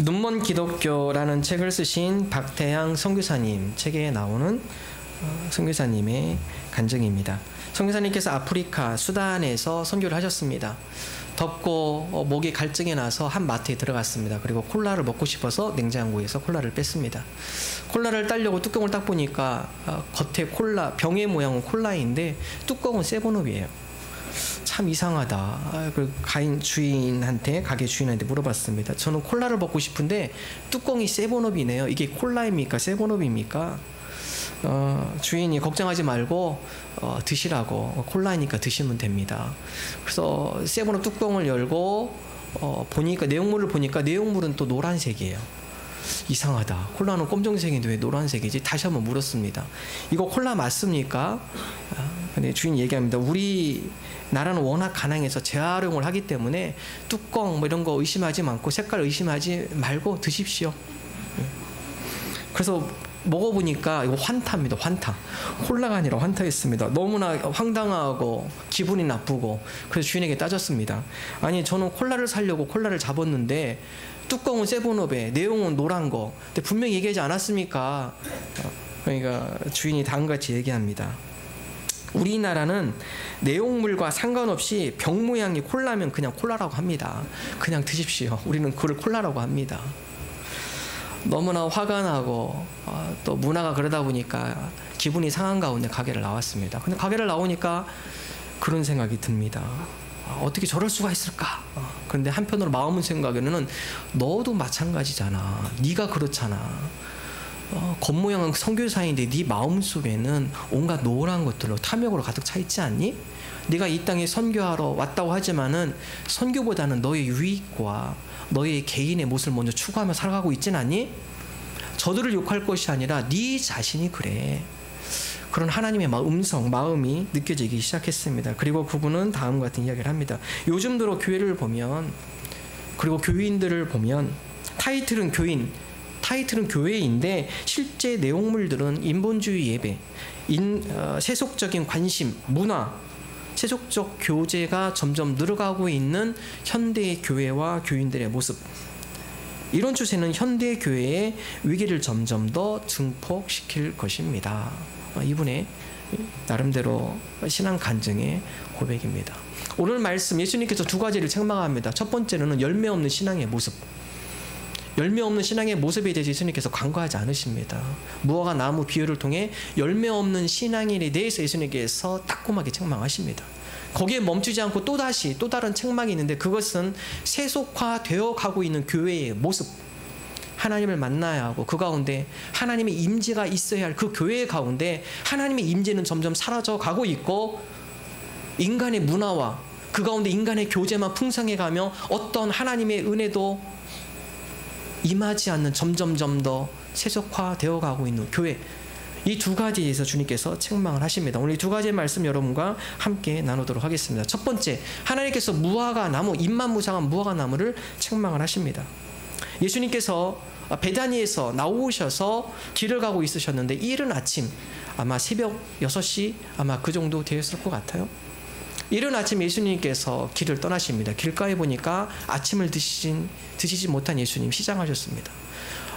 눈먼 기독교라는 책을 쓰신 박태양 선교사님 책에 나오는 선교사님의 간증입니다. 선교사님께서 아프리카 수단에서 선교를 하셨습니다. 덥고 목이 갈증이 나서 한 마트에 들어갔습니다. 그리고 콜라를 먹고 싶어서 냉장고에서 콜라를 뺐습니다. 콜라를 따려고 뚜껑을 딱 보니까 겉에 콜라, 병의 모양은 콜라인데 뚜껑은 세븐업이에요. 참 이상하다. 그 가게 주인한테 물어봤습니다. 저는 콜라를 먹고 싶은데 뚜껑이 세븐업이네요. 이게 콜라입니까? 세븐업입니까? 주인이 걱정하지 말고 드시라고, 콜라니까 드시면 됩니다. 그래서 세븐업 뚜껑을 열고 보니까 내용물을 보니까 내용물은 또 노란색이에요. 이상하다. 콜라는 검정색인데 왜 노란색이지? 다시 한번 물었습니다. 이거 콜라 맞습니까? 근데 주인이 얘기합니다. 우리 나라는 워낙 가난해서 재활용을 하기 때문에 뚜껑 뭐 이런 거 의심하지 않고 색깔 의심하지 말고 드십시오. 그래서 먹어보니까 이거 환타입니다. 환타. 콜라가 아니라 환타였습니다. 너무나 황당하고 기분이 나쁘고, 그래서 주인에게 따졌습니다. 아니, 저는 콜라를 사려고 콜라를 잡았는데 뚜껑은 세븐업에 내용은 노란 거, 근데 분명히 얘기하지 않았습니까? 그러니까 주인이 다음같이 얘기합니다. 우리나라는 내용물과 상관없이 병 모양이 콜라면 그냥 콜라라고 합니다. 그냥 드십시오. 우리는 그걸 콜라라고 합니다. 너무나 화가 나고 또 문화가 그러다 보니까 기분이 상한 가운데 가게를 나왔습니다. 근데 가게를 나오니까 그런 생각이 듭니다. 어떻게 저럴 수가 있을까? 그런데 한편으로 마음은 생각에는 너도 마찬가지잖아. 네가 그렇잖아. 겉모양은 선교사인데 네 마음속에는 온갖 노란 것들로 탐욕으로 가득 차 있지 않니? 네가 이 땅에 선교하러 왔다고 하지만은 선교보다는 너의 유익과 너의 개인의 모습을 먼저 추구하며 살아가고 있진 않니? 저들을 욕할 것이 아니라 네 자신이 그래. 그런 하나님의 마음이 느껴지기 시작했습니다. 그리고 그분은 다음과 같은 이야기를 합니다. 요즘 들어 교회를 보면, 그리고 교인들을 보면 타이틀은 교회인데 실제 내용물들은 인본주의 예배, 세속적인 관심, 문화, 세속적 교제가 점점 늘어가고 있는 현대의 교회와 교인들의 모습. 이런 추세는 현대 교회의 위기를 점점 더 증폭시킬 것입니다. 이분의 나름대로 신앙 간증의 고백입니다. 오늘 말씀, 예수님께서 두 가지를 책망합니다. 첫 번째는 열매 없는 신앙의 모습. 열매 없는 신앙의 모습에 대해서 예수님께서 간과하지 않으십니다. 무화과 나무 비유를 통해 열매 없는 신앙인에 대해서 예수님께서 따끔하게 책망하십니다. 거기에 멈추지 않고 또 다른 책망이 있는데, 그것은 세속화되어 가고 있는 교회의 모습. 하나님을 만나야 하고 그 가운데 하나님의 임재가 있어야 할 그 교회 가운데 하나님의 임재는 점점 사라져 가고 있고, 인간의 문화와 그 가운데 인간의 교제만 풍성해 가며 어떤 하나님의 은혜도 임하지 않는 점점 더 세속화되어 가고 있는 교회. 이 두 가지에서 주님께서 책망을 하십니다. 오늘 이 두 가지의 말씀 여러분과 함께 나누도록 하겠습니다. 첫 번째, 하나님께서 무화과 나무, 잎만 무성한 무화과 나무를 책망을 하십니다. 예수님께서 베다니에서 나오셔서 길을 가고 있으셨는데 이른 아침, 아마 새벽 6시 아마 그 정도 되었을 것 같아요. 이른 아침 예수님께서 길을 떠나십니다. 길가에 보니까 아침을 드시지 못한 예수님 시장하셨습니다.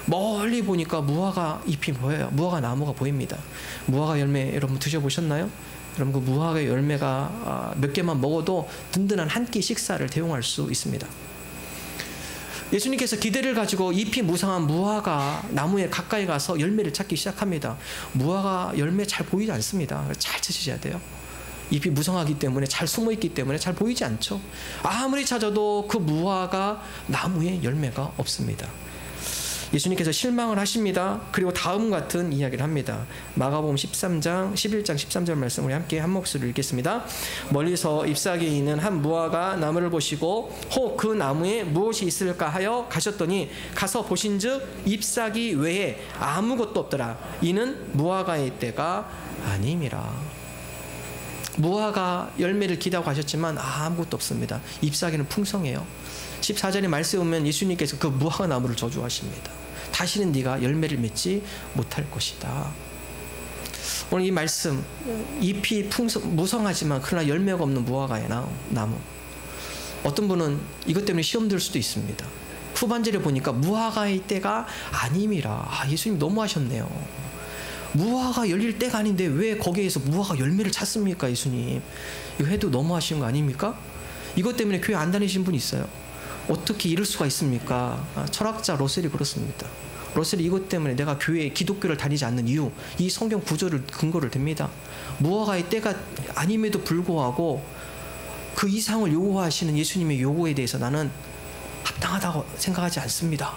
멀리 보니까 무화과 잎이 보여요. 무화과 나무가 보입니다. 무화과 열매 여러분 드셔보셨나요? 여러분, 그 무화과 열매가 몇 개만 먹어도 든든한 한 끼 식사를 대용할 수 있습니다. 예수님께서 기대를 가지고 잎이 무성한 무화과 나무에 가까이 가서 열매를 찾기 시작합니다. 무화과 열매 잘 보이지 않습니다. 잘 찾으셔야 돼요. 잎이 무성하기 때문에, 잘 숨어있기 때문에 잘 보이지 않죠. 아무리 찾아도 그 무화과 나무에 열매가 없습니다. 예수님께서 실망을 하십니다. 그리고 다음 같은 이야기를 합니다. 마가복음 11장 13절 말씀 우리 함께 한 목소리로 읽겠습니다. 멀리서 잎사귀에 있는 한 무화과 나무를 보시고 혹 그 나무에 무엇이 있을까 하여 가셨더니 가서 보신즉 잎사귀 외에 아무것도 없더라. 이는 무화과의 때가 아님이라. 무화과 열매를 기대하고 가셨지만 아무것도 없습니다. 잎사귀는 풍성해요. 14절에 말씀에 보면 예수님께서 그 무화과 나무를 저주하십니다. 다시는 네가 열매를 맺지 못할 것이다. 오늘 이 말씀, 잎이 무성하지만 그러나 열매가 없는 무화과의 나무. 어떤 분은 이것 때문에 시험 들 수도 있습니다. 후반절에 보니까 무화과의 때가 아님이라. 예수님 너무하셨네요. 무화과 열릴 때가 아닌데 왜 거기에서 무화과 열매를 찾습니까, 예수님? 이거 해도 너무하신 거 아닙니까? 이것 때문에 교회 안 다니신 분 있어요. 어떻게 이럴 수가 있습니까? 철학자 러셀이 그렇습니다. 러셀이 이것 때문에 내가 교회에 기독교를 다니지 않는 이유, 이 성경 구절을 근거를 댑니다. 무화과의 때가 아님에도 불구하고 그 이상을 요구하시는 예수님의 요구에 대해서 나는 합당하다고 생각하지 않습니다.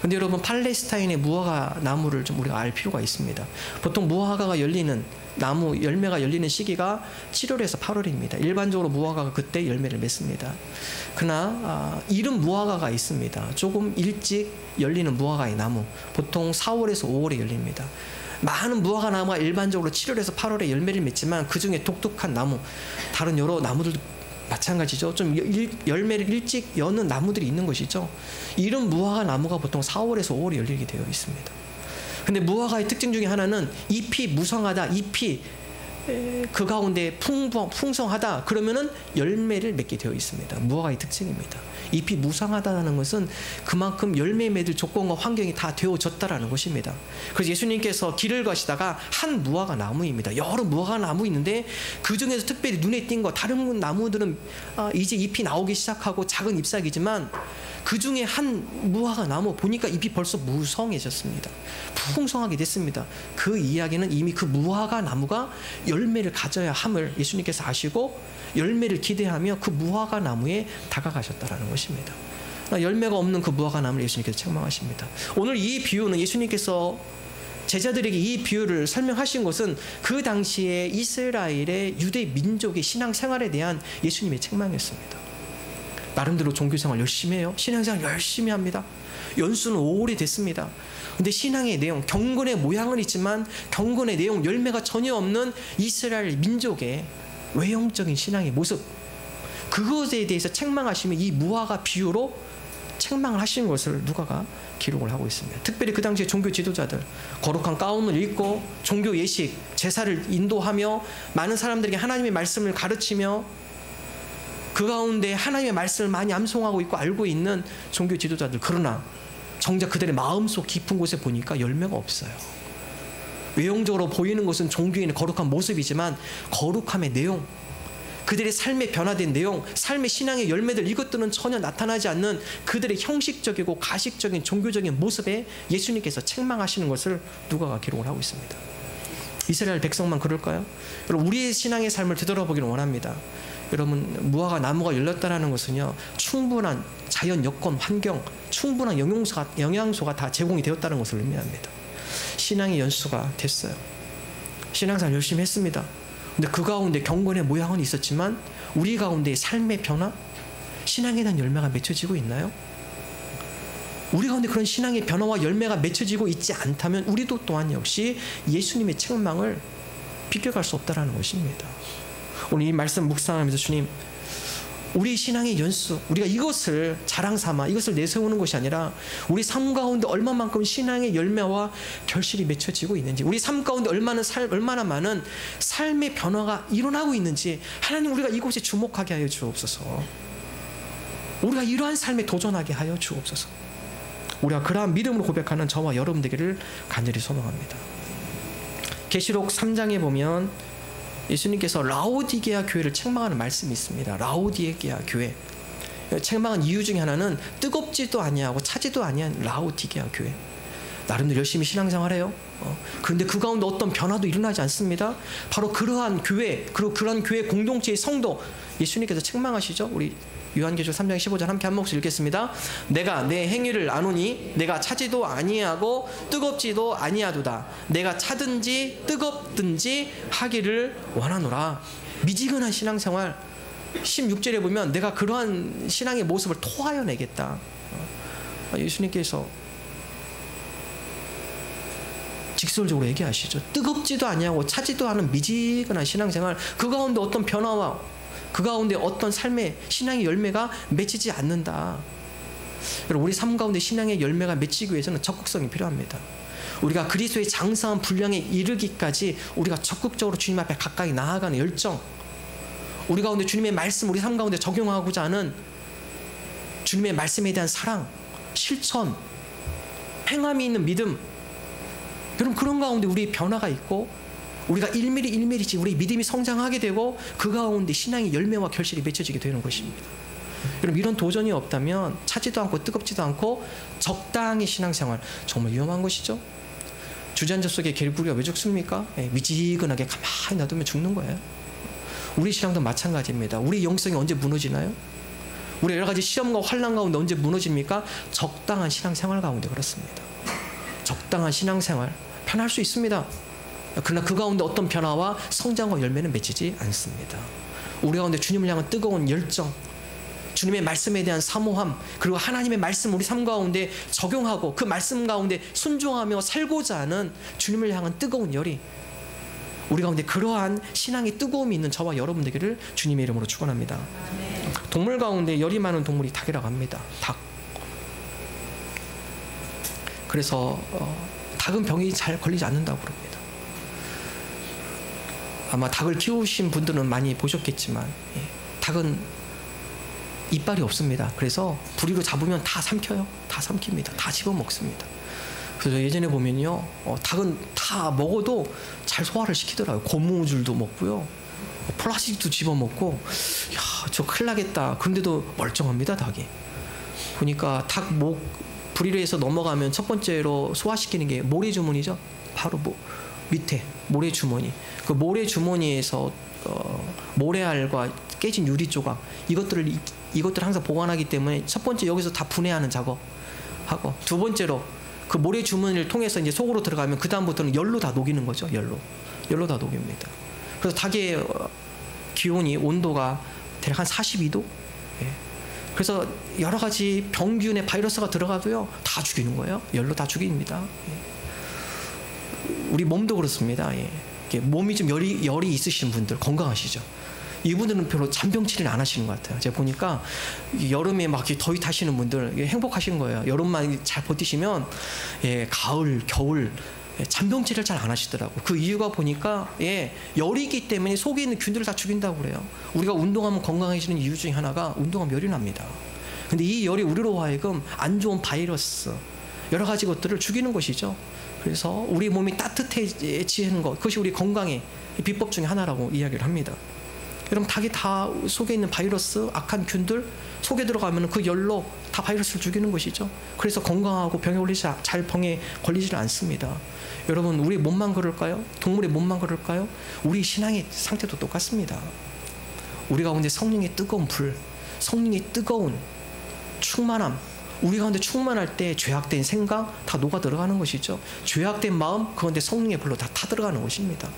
근데 여러분, 팔레스타인의 무화과 나무를 좀 우리가 알 필요가 있습니다. 보통 무화과가 열리는 나무 열매가 열리는 시기가 7월에서 8월입니다. 일반적으로 무화과가 그때 열매를 맺습니다. 그러나 이른 무화과가 있습니다. 조금 일찍 열리는 무화과의 나무, 보통 4월에서 5월에 열립니다. 많은 무화과 나무가 일반적으로 7월에서 8월에 열매를 맺지만 그 중에 독특한 나무, 다른 여러 나무들도 마찬가지죠. 좀 열매를 일찍 여는 나무들이 있는 것이죠. 이런 무화과 나무가 보통 4월에서 5월에 열리게 되어 있습니다. 근데 무화과의 특징 중에 하나는 잎이 무성하다, 잎이 그 가운데 풍성하다, 그러면은 열매를 맺게 되어 있습니다. 무화과의 특징입니다. 잎이 무성하다는 것은 그만큼 열매 맺을 조건과 환경이 다 되어졌다라는 것입니다. 그래서 예수님께서 길을 가시다가 한 무화과 나무입니다. 여러 무화과 나무 있는데 그 중에서 특별히 눈에 띈 거, 다른 나무들은 이제 잎이 나오기 시작하고 작은 잎사귀지만 그 중에 한 무화과 나무 보니까 잎이 벌써 무성해졌습니다. 풍성하게 됐습니다. 그 이야기는 이미 그 무화과 나무가 열매를 가져야 함을 예수님께서 아시고 열매를 기대하며 그 무화과 나무에 다가가셨다라는 것입니다. 열매가 없는 그 무화과 나무를 예수님께서 책망하십니다. 오늘 이 비유는 예수님께서 제자들에게 이 비유를 설명하신 것은 그 당시에 이스라엘의 유대 민족의 신앙생활에 대한 예수님의 책망이었습니다. 나름대로 종교생활 열심히 해요. 신앙생활 열심히 합니다. 연수는 오래됐습니다. 근데 신앙의 내용, 경건의 모양은 있지만 경건의 내용, 열매가 전혀 없는 이스라엘 민족의 외형적인 신앙의 모습, 그것에 대해서 책망하시면 이 무화과 비유로 책망을 하신 것을 누가가 기록을 하고 있습니다. 특별히 그 당시에 종교 지도자들, 거룩한 가운을 입고 종교 예식, 제사를 인도하며 많은 사람들에게 하나님의 말씀을 가르치며 그 가운데 하나님의 말씀을 많이 암송하고 있고 알고 있는 종교 지도자들, 그러나 정작 그들의 마음속 깊은 곳에 보니까 열매가 없어요. 외형적으로 보이는 것은 종교인의 거룩한 모습이지만 거룩함의 내용, 그들의 삶의 변화된 내용, 삶의 신앙의 열매들, 이것들은 전혀 나타나지 않는 그들의 형식적이고 가식적인 종교적인 모습에 예수님께서 책망하시는 것을 누가가 기록을 하고 있습니다. 이스라엘 백성만 그럴까요? 여러분, 우리의 신앙의 삶을 되돌아보기를 원합니다. 여러분, 무화과 나무가 열렸다는 것은요, 충분한 자연 여건, 환경, 충분한 영양소가 다 제공이 되었다는 것을 의미합니다. 신앙의 연수가 됐어요. 신앙생활 열심히 했습니다. 근데 그 가운데 경건의 모양은 있었지만 우리 가운데 삶의 변화, 신앙에 대한 열매가 맺혀지고 있나요? 우리 가운데 그런 신앙의 변화와 열매가 맺혀지고 있지 않다면 우리도 또한 역시 예수님의 책망을 비껴갈 수 없다는 것입니다. 오늘 이 말씀 묵상하면서 주님, 우리 신앙의 연수, 우리가 이것을 자랑 삼아 이것을 내세우는 것이 아니라 우리 삶 가운데 얼마만큼 신앙의 열매와 결실이 맺혀지고 있는지, 우리 삶 가운데 얼마나 많은 삶의 변화가 일어나고 있는지 하나님, 우리가 이곳에 주목하게 하여 주옵소서. 우리가 이러한 삶에 도전하게 하여 주옵소서. 우리가 그러한 믿음으로 고백하는 저와 여러분 되기를 간절히 소망합니다. 계시록 3장에 보면 예수님께서 라오디게아 교회를 책망하는 말씀이 있습니다. 라오디게아 교회, 책망한 이유 중에 하나는 뜨겁지도 아니하고 차지도 아니한 라오디게아 교회. 나름대로 열심히 신앙생활해요. 그런데 그 가운데 어떤 변화도 일어나지 않습니다. 바로 그러한 교회, 그리고 그러한 교회 공동체의 성도, 예수님께서 책망하시죠. 우리 요한계시록 3장 15절 함께 한 목소리 읽겠습니다. 내가 내 행위를 아노니 내가 차지도 아니하고 뜨겁지도 아니하도다. 내가 차든지 뜨겁든지 하기를 원하노라. 미지근한 신앙생활, 16절에 보면 내가 그러한 신앙의 모습을 토하여 내겠다. 예수님께서 직설적으로 얘기하시죠. 뜨겁지도 아니하고 차지도 않은 미지근한 신앙생활, 그 가운데 어떤 변화와 그 가운데 어떤 삶의 신앙의 열매가 맺히지 않는다. 여러분, 우리 삶 가운데 신앙의 열매가 맺히기 위해서는 적극성이 필요합니다. 우리가 그리스도의 장성한 분량에 이르기까지 우리가 적극적으로 주님 앞에 가까이 나아가는 열정, 우리 가운데 주님의 말씀 우리 삶 가운데 적용하고자 하는 주님의 말씀에 대한 사랑, 실천, 행함이 있는 믿음. 여러분 그런 가운데 우리 변화가 있고 우리가 1mm 우리 믿음이 성장하게 되고 그 가운데 신앙의 열매와 결실이 맺혀지게 되는 것입니다. 여러분 이런 도전이 없다면 차지도 않고 뜨겁지도 않고 적당히 신앙생활 정말 위험한 것이죠. 주전자 속에 개구리가 왜 죽습니까? 미지근하게 가만히 놔두면 죽는 거예요. 우리 신앙도 마찬가지입니다. 우리 영성이 언제 무너지나요? 우리 여러 가지 시험과 환난 가운데 언제 무너집니까? 적당한 신앙생활 가운데 그렇습니다. 적당한 신앙생활 편할 수 있습니다. 그러나 그 가운데 어떤 변화와 성장과 열매는 맺히지 않습니다. 우리 가운데 주님을 향한 뜨거운 열정, 주님의 말씀에 대한 사모함, 그리고 하나님의 말씀 우리 삶 가운데 적용하고 그 말씀 가운데 순종하며 살고자 하는 주님을 향한 뜨거운 열이 우리 가운데 그러한 신앙의 뜨거움이 있는 저와 여러분 되기를 주님의 이름으로 축원합니다. 동물 가운데 열이 많은 동물이 닭이라고 합니다. 닭. 그래서 닭은 병이 잘 걸리지 않는다고 그럽니다. 아마 닭을 키우신 분들은 많이 보셨겠지만 닭은 이빨이 없습니다. 그래서 부리로 잡으면 다 삼켜요. 다 삼킵니다. 다 집어먹습니다. 그래서 예전에 보면요, 닭은 다 먹어도 잘 소화를 시키더라고요. 고무줄도 먹고요, 플라스틱도 집어먹고, 야, 저 큰일 나겠다. 그런데도 멀쩡합니다, 닭이. 보니까 닭 목 부리로 해서 넘어가면 첫 번째로 소화시키는 게 모래주머니죠. 바로 밑에 모래주머니. 그 모래주머니에서 모래알과 깨진 유리 조각 이것들을 항상 보관하기 때문에 첫 번째 여기서 다 분해하는 작업하고, 두 번째로 그 모래주머니를 통해서 이제 속으로 들어가면 그 다음부터는 열로 다 녹이는 거죠. 열로 다 녹입니다. 그래서 닭의 기온이 온도가 대략 한 42도. 그래서 여러 가지 병균의 바이러스가 들어가도요 다 죽이는 거예요. 열로 다 죽입니다. 우리 몸도 그렇습니다. 몸이 좀 열이 있으신 분들 건강하시죠? 이분들은 별로 잔병 치료를 안 하시는 것 같아요. 제가 보니까 여름에 막 더위 타시는 분들 행복하신 거예요. 여름만 잘 버티시면 가을, 겨울 잔병 치료를 잘 안 하시더라고요. 그 이유가 보니까 열이기 때문에 속에 있는 균들을 다 죽인다고 그래요. 우리가 운동하면 건강해지는 이유 중에 하나가 운동하면 열이 납니다. 근데 이 열이 우리로 하여금 안 좋은 바이러스 여러 가지 것들을 죽이는 것이죠. 그래서 우리 몸이 따뜻해지는 것, 그것이 우리 건강의 비법 중에 하나라고 이야기를 합니다. 여러분 닭이 다 속에 있는 바이러스, 악한 균들 속에 들어가면 그 열로 다 바이러스를 죽이는 것이죠. 그래서 건강하고 병에 걸리지 않습니다. 여러분 우리 몸만 그럴까요? 동물의 몸만 그럴까요? 우리 신앙의 상태도 똑같습니다. 우리 가운데 성령의 뜨거운 불, 성령의 뜨거운 충만함, 우리 가운데 충만할 때 죄악된 생각 다 녹아 들어가는 것이죠. 죄악된 마음 그 가운데 성령의 불로 다 들어가는 것입니다.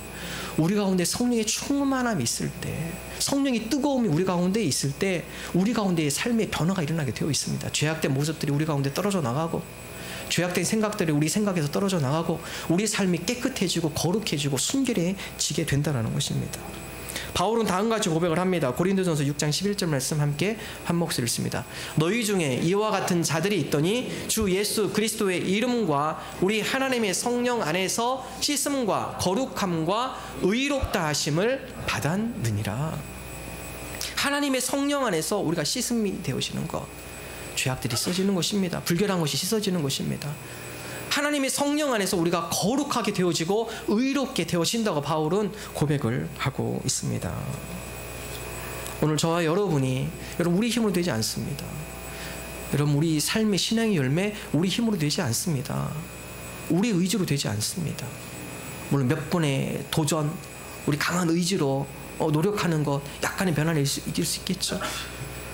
우리 가운데 성령의 충만함이 있을 때, 성령의 뜨거움이 우리 가운데 있을 때 우리 가운데의 삶의 변화가 일어나게 되어 있습니다. 죄악된 모습들이 우리 가운데 떨어져 나가고, 죄악된 생각들이 우리 생각에서 떨어져 나가고, 우리 삶이 깨끗해지고 거룩해지고 순결해지게 된다는 것입니다. 바울은 다음같이 고백을 합니다. 고린도전서 6장 11절 말씀 함께 한 목소리 읽습니다. 너희 중에 이와 같은 자들이 있더니 주 예수 그리스도의 이름과 우리 하나님의 성령 안에서 씻음과 거룩함과 의롭다 하심을 받았느니라. 하나님의 성령 안에서 우리가 씻음이 되어지는 것, 죄악들이 씻어지는 것입니다. 불결한 것이 씻어지는 것입니다. 하나님의 성령 안에서 우리가 거룩하게 되어지고 의롭게 되어진다고 바울은 고백을 하고 있습니다. 오늘 저와 여러분이, 여러분 우리 힘으로 되지 않습니다. 여러분 우리 삶의 신앙의 열매 우리 힘으로 되지 않습니다. 우리 의지로 되지 않습니다. 물론 몇 번의 도전, 우리 강한 의지로 노력하는 것 약간의 변화를 이길 수 있겠죠.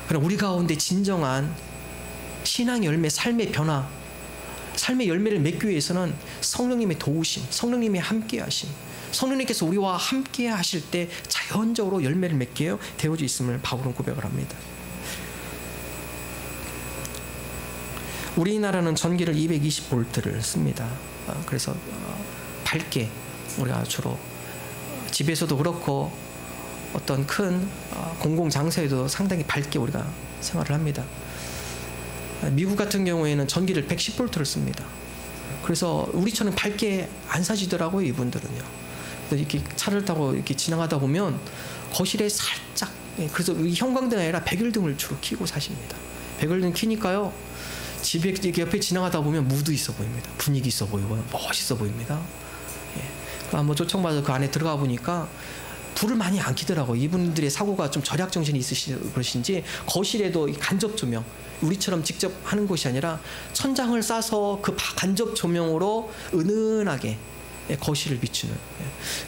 그러나 우리 가운데 진정한 신앙의 열매, 삶의 변화, 삶의 열매를 맺기 위해서는 성령님의 도우심, 성령님의 함께하심, 성령님께서 우리와 함께 하실 때 자연적으로 열매를 맺게 되어져 있음을 바울은 고백을 합니다. 우리나라는 전기를 220볼트를 씁니다. 그래서 밝게 우리가 주로 집에서도 그렇고 어떤 큰 공공장소에도 상당히 밝게 우리가 생활을 합니다. 미국 같은 경우에는 전기를 110볼트를 씁니다. 그래서 우리처럼 밝게 안 사시더라고요, 이분들은요. 이렇게 차를 타고 이렇게 지나가다 보면 거실에 살짝, 그래서 이 형광등 아니라 백일등을 주로 켜고 사십니다. 100을 키니까요. 집에 이렇게 옆에 지나가다 보면 무드 있어 보입니다. 분위기 있어 보이고요. 멋있어 보입니다. 예. 한번 초청받아서 그 안에 들어가 보니까 불을 많이 안 켜더라고요. 이분들의 사고가 좀 절약 정신이 있으신 것인지 거실에도 간접 조명, 우리처럼 직접 하는 곳이 아니라 천장을 싸서 그 간접 조명으로 은은하게 거실을 비추는.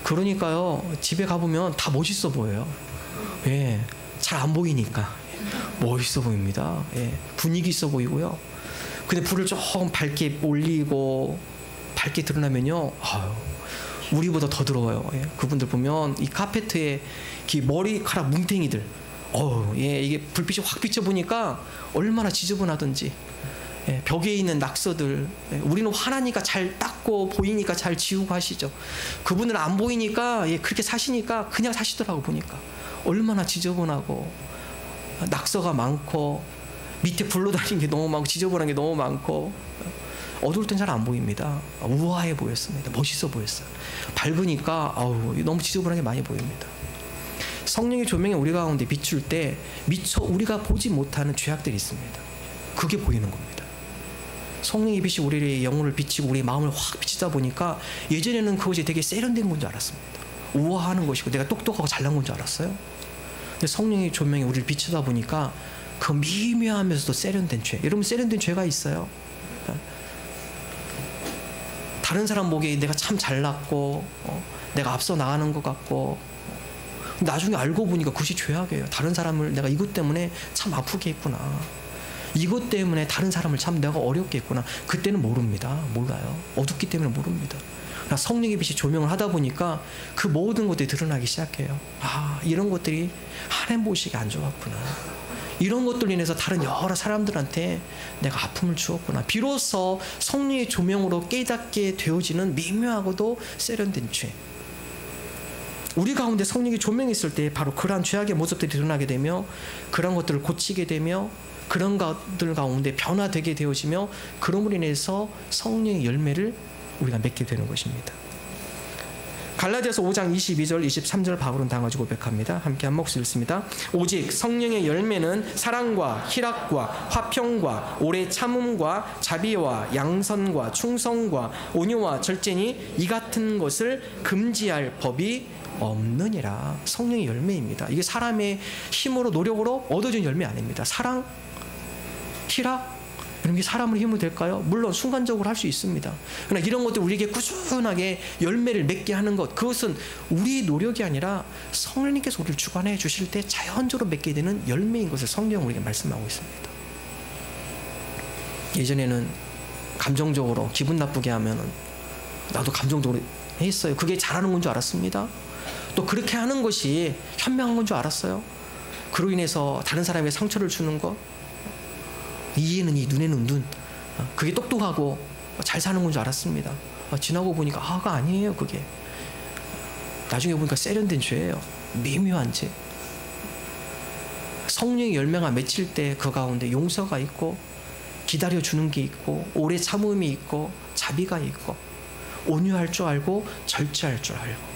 그러니까요, 집에 가보면 다 멋있어 보여요. 예, 잘 안 보이니까 멋있어 보입니다. 예, 분위기 있어 보이고요. 근데 불을 조금 밝게 올리고 밝게 드러나면요, 아유, 우리보다 더 더러워요. 예, 그분들 보면 이 카페트에 머리카락 뭉탱이들, 예, 이게 불빛이 확 비춰보니까 얼마나 지저분하든지. 예, 벽에 있는 낙서들, 예, 우리는 화나니까 잘 닦고 보이니까 잘 지우고 하시죠. 그분들은 안 보이니까, 예, 그렇게 사시니까 그냥 사시더라고. 보니까 얼마나 지저분하고 낙서가 많고 밑에 굴러다니는 게 너무 많고 지저분한 게 너무 많고 어두울 땐 잘 안 보입니다. 우아해 보였습니다. 멋있어 보였어요. 밝으니까 너무 지저분하게 많이 보입니다. 성령의 조명이 우리 가운데 비출 때 미처 우리가 보지 못하는 죄악들이 있습니다. 그게 보이는 겁니다. 성령의 빛이 우리의 영혼을 비치고 우리의 마음을 확 비치다 보니까 예전에는 그것이 되게 세련된 건 줄 알았습니다. 우아하는 것이고 내가 똑똑하고 잘난 건 줄 알았어요. 근데 성령의 조명이 우리를 비추다 보니까 그 미묘하면서도 세련된 죄. 여러분, 세련된 죄가 있어요. 다른 사람 보기에 내가 참 잘났고 내가 앞서 나가는 것 같고 나중에 알고 보니까 그것이 죄악이에요. 다른 사람을 내가 이것 때문에 참 아프게 했구나. 이것 때문에 다른 사람을 참 내가 어렵게 했구나. 그때는 모릅니다. 몰라요. 어둡기 때문에 모릅니다. 그러나 성령의 빛이 조명을 하다 보니까 그 모든 것들이 드러나기 시작해요. 이런 것들이 하나님 보시기에 안 좋았구나. 이런 것들로 인해서 다른 여러 사람들한테 내가 아픔을 주었구나. 비로소 성령의 조명으로 깨닫게 되어지는 미묘하고도 세련된 죄. 우리 가운데 성령의 조명이 있을 때 바로 그러한 죄악의 모습들이 드러나게 되며 그런 것들을 고치게 되며 그런 것들 가운데 변화되게 되어지며 그럼으로 인해서 성령의 열매를 우리가 맺게 되는 것입니다. 갈라디아서 5장 22절 23절 바울은 다같이 고백합니다. 함께 한 목소리 읽습니다. 오직 성령의 열매는 사랑과 희락과 화평과 오래 참음과 자비와 양선과 충성과 온유와 절제니 이 같은 것을 금지할 법이 없느니라. 성령의 열매입니다. 이게 사람의 힘으로 노력으로 얻어진 열매 아닙니다. 사랑, 희락, 이런 게 사람의 힘으로 될까요? 물론 순간적으로 할 수 있습니다. 그러나 이런 것들 우리에게 꾸준하게 열매를 맺게 하는 것, 그것은 우리의 노력이 아니라 성령님께서 우리를 주관해 주실 때 자연적으로 맺게 되는 열매인 것을 성경은 우리에게 말씀하고 있습니다. 예전에는 감정적으로 기분 나쁘게 하면은 나도 감정적으로 했어요. 그게 잘하는 건 줄 알았습니다. 또 그렇게 하는 것이 현명한 건 줄 알았어요. 그로 인해서 다른 사람에게 상처를 주는 것, 이에는 이, 눈에는 눈, 그게 똑똑하고 잘 사는 건 줄 알았습니다. 지나고 보니까 그거 아니에요. 그게 나중에 보니까 세련된 죄예요. 미묘한 죄. 성령의 열매가 맺힐 때 그 가운데 용서가 있고 기다려주는 게 있고 오래 참음이 있고 자비가 있고 온유할 줄 알고 절제할 줄 알고,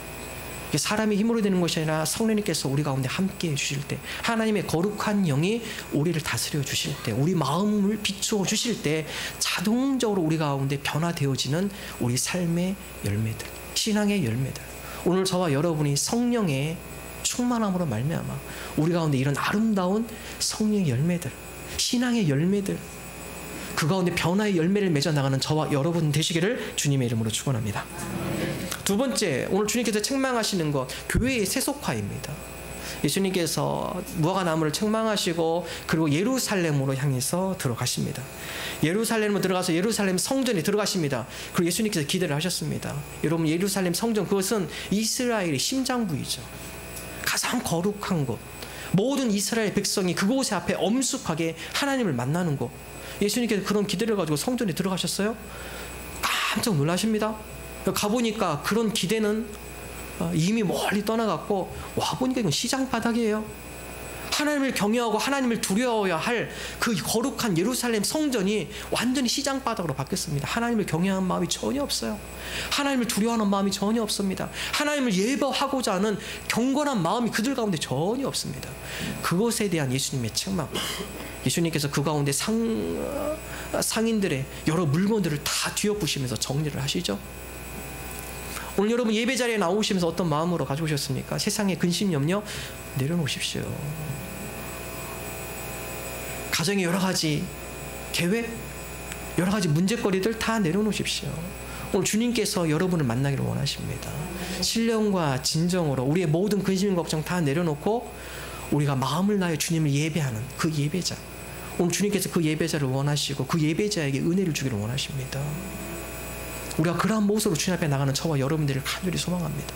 사람의 힘으로 되는 것이 아니라 성령님께서 우리 가운데 함께 해주실 때, 하나님의 거룩한 영이 우리를 다스려 주실 때, 우리 마음을 비추어 주실 때 자동적으로 우리 가운데 변화되어지는 우리 삶의 열매들, 신앙의 열매들. 오늘 저와 여러분이 성령의 충만함으로 말미암아 우리 가운데 이런 아름다운 성령의 열매들, 신앙의 열매들, 그 가운데 변화의 열매를 맺어 나가는 저와 여러분 되시기를 주님의 이름으로 축원합니다. 두 번째, 오늘 주님께서 책망하시는 것, 교회의 세속화입니다. 예수님께서 무화과 나무를 책망하시고 그리고 예루살렘으로 향해서 들어가십니다. 예루살렘으로 들어가서 예루살렘 성전에 들어가십니다. 그리고 예수님께서 기대를 하셨습니다. 여러분, 예루살렘 성전, 그것은 이스라엘의 심장부이죠. 가장 거룩한 곳, 모든 이스라엘 백성이 그곳에 앞에 엄숙하게 하나님을 만나는 곳. 예수님께서 그런 기대를 가지고 성전에 들어가셨어요. 깜짝 놀라십니다. 가보니까 그런 기대는 이미 멀리 떠나갔고, 와보니까 이건 시장 바닥이에요. 하나님을 경외하고 하나님을 두려워야 할 그 거룩한 예루살렘 성전이 완전히 시장바닥으로 바뀌었습니다. 하나님을 경외하는 마음이 전혀 없어요. 하나님을 두려워하는 마음이 전혀 없습니다. 하나님을 예배하고자 하는 경건한 마음이 그들 가운데 전혀 없습니다. 그것에 대한 예수님의 책망, 예수님께서 그 가운데 상인들의 여러 물건들을 다 뒤엎으시면서 정리를 하시죠. 오늘 여러분 예배 자리에 나오시면서 어떤 마음으로 가져오셨습니까? 세상의 근심 염려 내려놓으십시오. 가정의 여러 가지 계획, 여러 가지 문제거리들 다 내려놓으십시오. 오늘 주님께서 여러분을 만나기를 원하십니다. 신령과 진정으로 우리의 모든 근심 걱정 다 내려놓고 우리가 마음을 다해 주님을 예배하는 그 예배자, 오늘 주님께서 그 예배자를 원하시고 그 예배자에게 은혜를 주기를 원하십니다. 우리가 그러한 모습으로 주님 앞에 나가는 저와 여러분들을 간절히 소망합니다.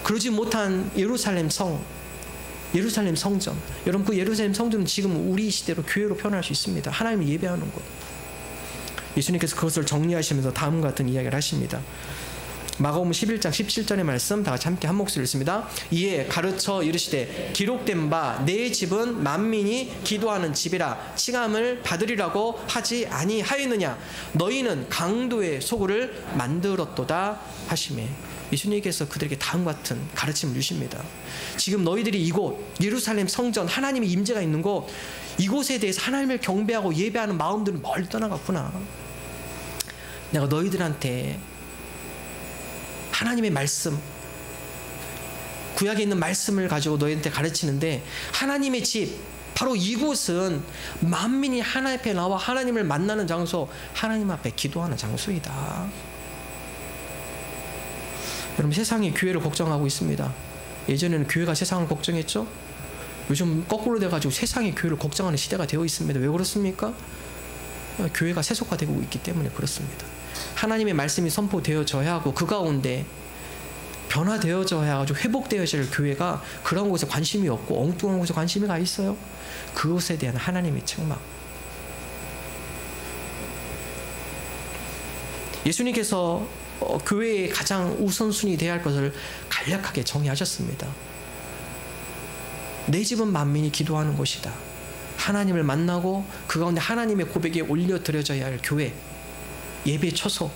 그러지 못한 예루살렘 성전, 여러분 그 예루살렘 성전은 지금 우리 시대로 교회로 표현할 수 있습니다. 하나님을 예배하는 곳. 예수님께서 그것을 정리하시면서 다음과 같은 이야기를 하십니다. 마가복음 11장 17절의 말씀 다 같이 함께 한 목소리를 읽습니다. 이에 가르쳐 이르시되 기록된 바 내 집은 만민이 기도하는 집이라 칭함을 받으리라고 하지 아니하였느냐. 너희는 강도의 소굴을 만들었도다 하시매. 예수님께서 그들에게 다음과 같은 가르침을 주십니다. 지금 너희들이 이곳 예루살렘 성전 하나님의 임재가 있는 곳, 이곳에 대해서 하나님을 경배하고 예배하는 마음들은 멀리 떠나갔구나. 내가 너희들한테 하나님의 말씀, 구약에 있는 말씀을 가지고 너희한테 가르치는데, 하나님의 집, 바로 이곳은 만민이 하나님 앞에 나와 하나님을 만나는 장소, 하나님 앞에 기도하는 장소이다. 여러분, 세상이 교회를 걱정하고 있습니다. 예전에는 교회가 세상을 걱정했죠. 요즘 거꾸로 돼가지고 세상이 교회를 걱정하는 시대가 되어 있습니다. 왜 그렇습니까? 교회가 세속화되고 있기 때문에 그렇습니다. 하나님의 말씀이 선포되어져야 하고 그 가운데 변화되어져야 하고 회복되어져야 할 교회가 그런 곳에 관심이 없고 엉뚱한 곳에 관심이 가 있어요. 그것에 대한 하나님의 책망. 예수님께서 교회의 가장 우선순위 되어야 할 것을 간략하게 정의하셨습니다. 내 집은 만민이 기도하는 곳이다. 하나님을 만나고 그 가운데 하나님의 고백에 올려드려져야 할 교회, 예배 처소.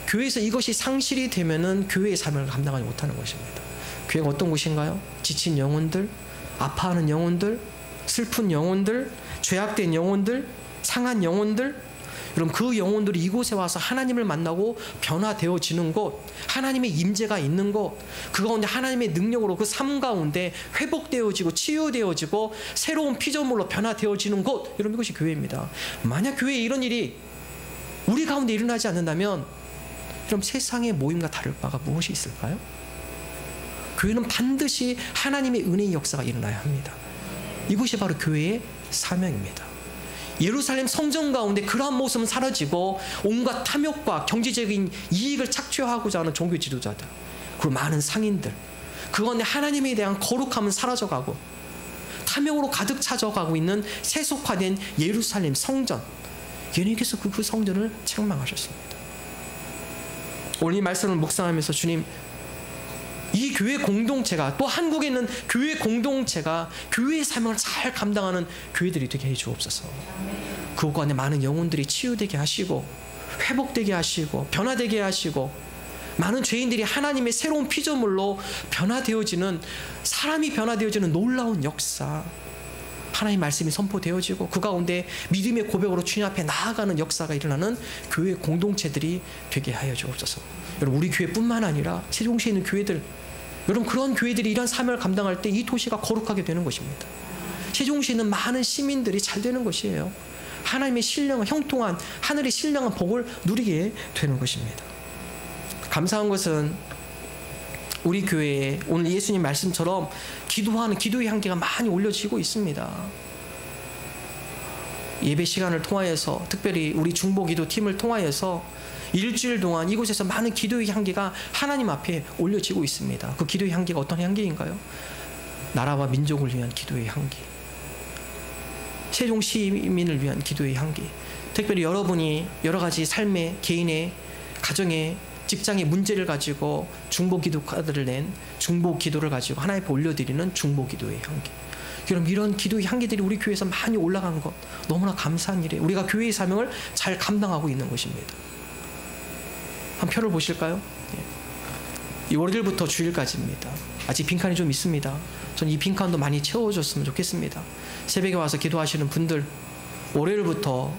교회에서 이것이 상실이 되면은 교회의 삶을 감당하지 못하는 것입니다. 교회가 어떤 곳인가요? 지친 영혼들, 아파하는 영혼들, 슬픈 영혼들, 죄악된 영혼들, 상한 영혼들. 여러분, 그 영혼들이 이곳에 와서 하나님을 만나고 변화되어지는 곳, 하나님의 임재가 있는 곳, 그 가운데 하나님의 능력으로 그 삶 가운데 회복되어지고 치유되어지고 새로운 피조물로 변화되어지는 곳, 여러분, 이것이 교회입니다. 만약 교회에 이런 일이 우리 가운데 일어나지 않는다면 그럼 세상의 모임과 다를 바가 무엇이 있을까요? 교회는 반드시 하나님의 은혜의 역사가 일어나야 합니다. 이것이 바로 교회의 사명입니다. 예루살렘 성전 가운데 그러한 모습은 사라지고 온갖 탐욕과 경제적인 이익을 착취하고자 하는 종교 지도자들, 그리고 많은 상인들, 그건데 하나님에 대한 거룩함은 사라져가고 탐욕으로 가득 차져가고 있는 세속화된 예루살렘 성전, 예수님께서 그 성전을 책망하셨습니다. 오늘 이 말씀을 묵상하면서 주님, 이 교회 공동체가, 또 한국에 있는 교회 공동체가 교회의 사명을 잘 감당하는 교회들이 되게 해 주옵소서. 그곳 안에 많은 영혼들이 치유되게 하시고 회복되게 하시고 변화되게 하시고 많은 죄인들이 하나님의 새로운 피조물로 변화되어지는, 사람이 변화되어지는 놀라운 역사, 하나님의 말씀이 선포되어지고 그 가운데 믿음의 고백으로 주님 앞에 나아가는 역사가 일어나는 교회 공동체들이 되게 하여 주옵소서. 여러분, 우리 교회뿐만 아니라 세종시에 있는 교회들, 여러분, 그런 교회들이 이런 사명을 감당할 때 이 도시가 거룩하게 되는 것입니다. 세종시에 있는 많은 시민들이 잘 되는 것이에요. 하나님의 신령한, 형통한 하늘의 신령한 복을 누리게 되는 것입니다. 감사한 것은 우리 교회에 오늘 예수님 말씀처럼 기도하는 기도의 향기가 많이 올려지고 있습니다. 예배 시간을 통하여서, 특별히 우리 중보기도 팀을 통하여서 일주일 동안 이곳에서 많은 기도의 향기가 하나님 앞에 올려지고 있습니다. 그 기도의 향기가 어떤 향기인가요? 나라와 민족을 위한 기도의 향기, 세종 시민을 위한 기도의 향기, 특별히 여러분이 여러 가지 삶의, 개인의, 가정의, 직장의 문제를 가지고 중보기도카드를 낸 중보기도를 가지고 하나님 앞에 올려드리는 중보기도의 향기, 여러분, 이런 기도의 향기들이 우리 교회에서 많이 올라간 것 너무나 감사한 일이에요. 우리가 교회의 사명을 잘 감당하고 있는 것입니다. 한 표를 보실까요? 이 월요일부터 주일까지입니다. 아직 빈칸이 좀 있습니다. 저는 이 빈칸도 많이 채워줬으면 좋겠습니다. 새벽에 와서 기도하시는 분들, 월요일부터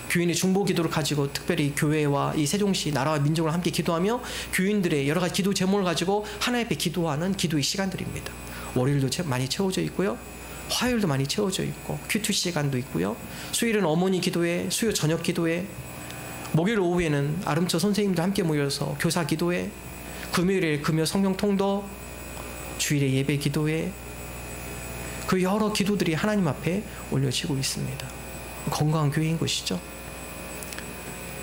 교인의 중보 기도를 가지고 특별히 교회와 이 세종시 나라와 민족을 함께 기도하며 교인들의 여러 가지 기도 제목을 가지고 하나님 앞에 기도하는 기도의 시간들입니다. 월요일도 많이 채워져 있고요. 화요일도 많이 채워져 있고 Q2 시간도 있고요. 수요일은 어머니 기도회, 수요 저녁 기도회, 목요일 오후에는 아름처 선생님들 함께 모여서 교사 기도회, 금요일에 금요 성경 통도, 주일에 예배 기도회, 그 여러 기도들이 하나님 앞에 올려지고 있습니다. 건강한 교회인 것이죠.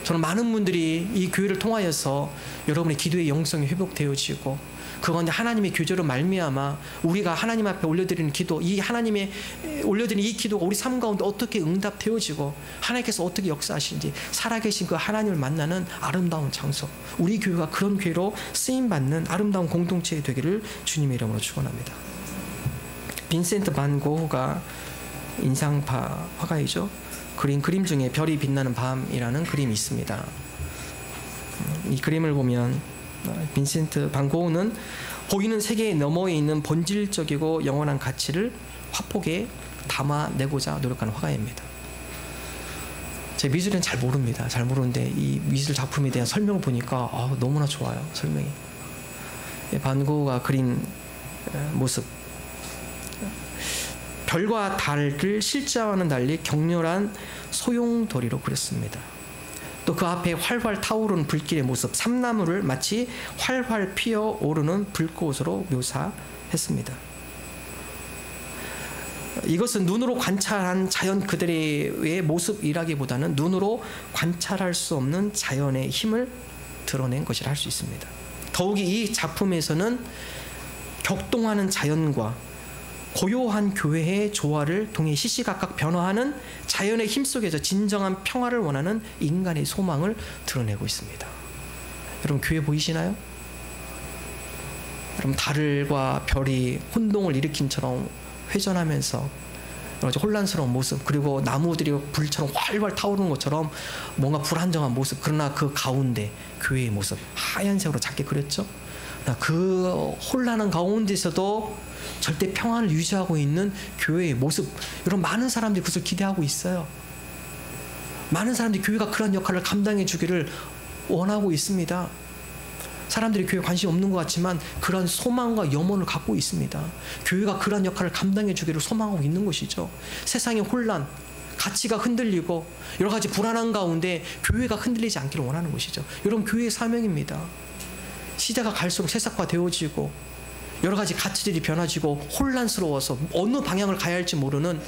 저는 많은 분들이 이 교회를 통하여서 여러분의 기도의 영성이 회복되어지고 그 가운데 하나님의 교제로 말미암아 우리가 하나님 앞에 올려드리는 기도, 이 하나님의 올려드리는 이 기도가 우리 삶 가운데 어떻게 응답되어지고 하나님께서 어떻게 역사하시는지 살아계신 그 하나님을 만나는 아름다운 장소, 우리 교회가 그런 교회로 쓰임받는 아름다운 공동체 되기를 주님의 이름으로 축원합니다. 빈센트 반 고흐가 인상파 화가이죠. 그림 중에 별이 빛나는 밤이라는 그림이 있습니다. 이 그림을 보면 빈센트 반 고흐는 보이는 세계 너머에 있는 본질적이고 영원한 가치를 화폭에 담아내고자 노력하는 화가입니다. 제 미술은 잘 모릅니다. 잘 모르는데 이 미술 작품에 대한 설명을 보니까 너무나 좋아요. 설명이. 반 고흐가 그린 모습, 별과 달을 실제와는 달리 격렬한 소용돌이로 그렸습니다. 또 그 앞에 활활 타오르는 불길의 모습, 삼나무를 마치 활활 피어오르는 불꽃으로 묘사했습니다. 이것은 눈으로 관찰한 자연 그대의 모습이라기보다는 눈으로 관찰할 수 없는 자연의 힘을 드러낸 것이라 할 수 있습니다. 더욱이 이 작품에서는 격동하는 자연과 고요한 교회의 조화를 통해 시시각각 변화하는 자연의 힘 속에서 진정한 평화를 원하는 인간의 소망을 드러내고 있습니다. 여러분, 교회 보이시나요? 여러분, 달과 별이 혼동을 일으킨처럼 회전하면서 혼란스러운 모습, 그리고 나무들이 불처럼 활활 타오르는 것처럼 뭔가 불안정한 모습, 그러나 그 가운데 교회의 모습 하얀색으로 작게 그렸죠. 그 혼란한 가운데서도 절대 평안을 유지하고 있는 교회의 모습, 여러분, 많은 사람들이 그것을 기대하고 있어요. 많은 사람들이 교회가 그런 역할을 감당해 주기를 원하고 있습니다. 사람들이 교회에 관심이 없는 것 같지만 그런 소망과 염원을 갖고 있습니다. 교회가 그런 역할을 감당해 주기를 소망하고 있는 것이죠. 세상의 혼란, 가치가 흔들리고 여러 가지 불안한 가운데 교회가 흔들리지 않기를 원하는 것이죠. 여러분, 교회의 사명입니다. 시대가 갈수록 세속화되어지고 여러 가지 가치들이 변화지고 혼란스러워서 어느 방향을 가야 할지 모르는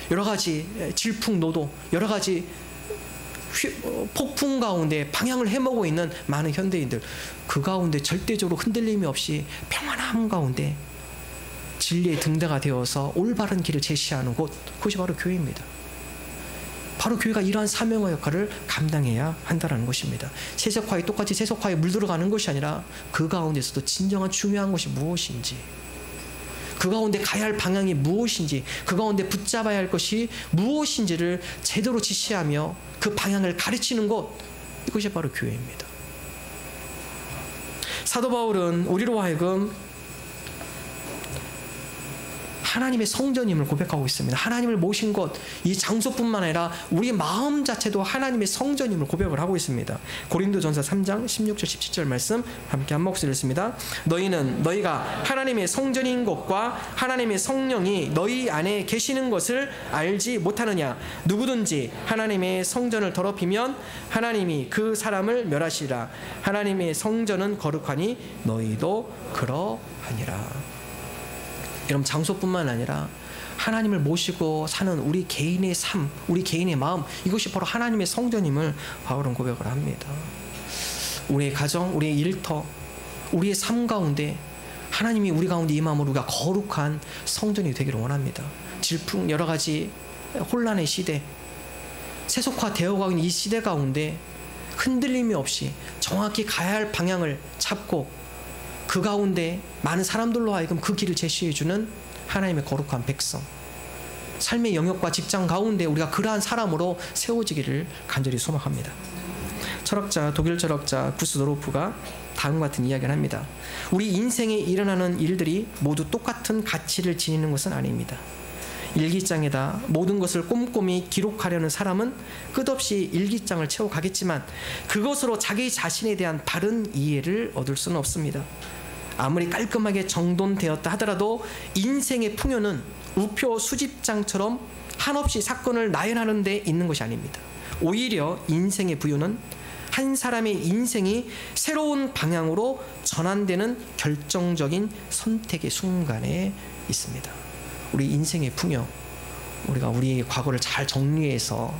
여러 가지 질풍노도, 여러 가지 폭풍 가운데 방향을 헤매고 있는 많은 현대인들, 그 가운데 절대적으로 흔들림이 없이 평안함 가운데 진리의 등대가 되어서 올바른 길을 제시하는 곳, 그것이 바로 교회입니다. 바로 교회가 이러한 사명의 역할을 감당해야 한다는 것입니다. 세속화에 똑같이 세속화에 물들어가는 것이 아니라 그 가운데서도 진정한 중요한 것이 무엇인지, 그 가운데 가야 할 방향이 무엇인지, 그 가운데 붙잡아야 할 것이 무엇인지를 제대로 지시하며 그 방향을 가르치는 것, 이것이 바로 교회입니다. 사도 바울은 우리로 하여금 하나님의 성전임을 고백하고 있습니다. 하나님을 모신 것, 이 장소뿐만 아니라 우리 마음 자체도 하나님의 성전임을 고백을 하고 있습니다. 고린도전서 3장 16절 17절 말씀 함께 한 목소리를 읽습니다. 너희는 너희가 하나님의 성전인 것과 하나님의 성령이 너희 안에 계시는 것을 알지 못하느냐. 누구든지 하나님의 성전을 더럽히면 하나님이 그 사람을 멸하시리라. 하나님의 성전은 거룩하니 너희도 그러하니라. 여러분, 장소뿐만 아니라 하나님을 모시고 사는 우리 개인의 삶, 우리 개인의 마음, 이것이 바로 하나님의 성전임을 바울은 고백을 합니다. 우리의 가정, 우리의 일터, 우리의 삶 가운데 하나님이 우리 가운데 임함으로 우리가 거룩한 성전이 되기를 원합니다. 질풍, 여러 가지 혼란의 시대, 세속화되어가고 있는 이 시대 가운데 흔들림이 없이 정확히 가야 할 방향을 찾고 그 가운데 많은 사람들로 하여금 그 길을 제시해주는 하나님의 거룩한 백성, 삶의 영역과 직장 가운데 우리가 그러한 사람으로 세워지기를 간절히 소망합니다. 철학자, 독일 철학자 구스도르프가 다음과 같은 이야기를 합니다. 우리 인생에 일어나는 일들이 모두 똑같은 가치를 지니는 것은 아닙니다. 일기장에다 모든 것을 꼼꼼히 기록하려는 사람은 끝없이 일기장을 채워가겠지만 그것으로 자기 자신에 대한 바른 이해를 얻을 수는 없습니다. 아무리 깔끔하게 정돈되었다 하더라도 인생의 풍요는 우표 수집장처럼 한없이 사건을 나열하는 데 있는 것이 아닙니다. 오히려 인생의 부유는 한 사람의 인생이 새로운 방향으로 전환되는 결정적인 선택의 순간에 있습니다. 우리 인생의 풍요, 우리가 우리의 과거를 잘 정리해서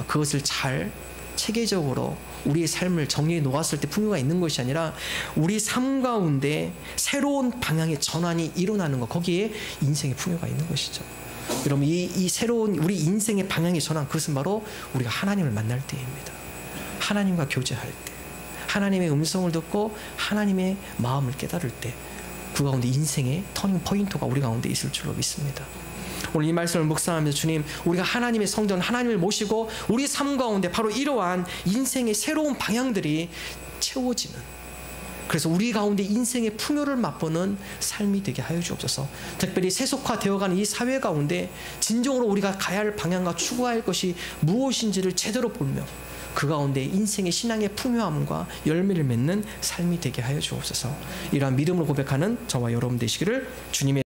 그것을 잘 체계적으로 우리의 삶을 정리해 놓았을 때 풍요가 있는 것이 아니라 우리 삶 가운데 새로운 방향의 전환이 일어나는 것, 거기에 인생의 풍요가 있는 것이죠. 여러분, 이 새로운 우리 인생의 방향의 전환, 그것은 바로 우리가 하나님을 만날 때입니다. 하나님과 교제할 때, 하나님의 음성을 듣고 하나님의 마음을 깨달을 때, 그 가운데 인생의 터닝 포인트가 우리 가운데 있을 줄로 믿습니다. 오늘 이 말씀을 묵상하면서 주님, 우리가 하나님의 성전, 하나님을 모시고 우리 삶 가운데 바로 이러한 인생의 새로운 방향들이 채워지는, 그래서 우리 가운데 인생의 풍요를 맛보는 삶이 되게 하여 주옵소서. 특별히 세속화되어가는 이 사회 가운데 진정으로 우리가 가야 할 방향과 추구할 것이 무엇인지를 제대로 보며 그 가운데 인생의 신앙의 풍요함과 열매를 맺는 삶이 되게 하여 주옵소서. 이러한 믿음을 고백하는 저와 여러분 되시기를 주님의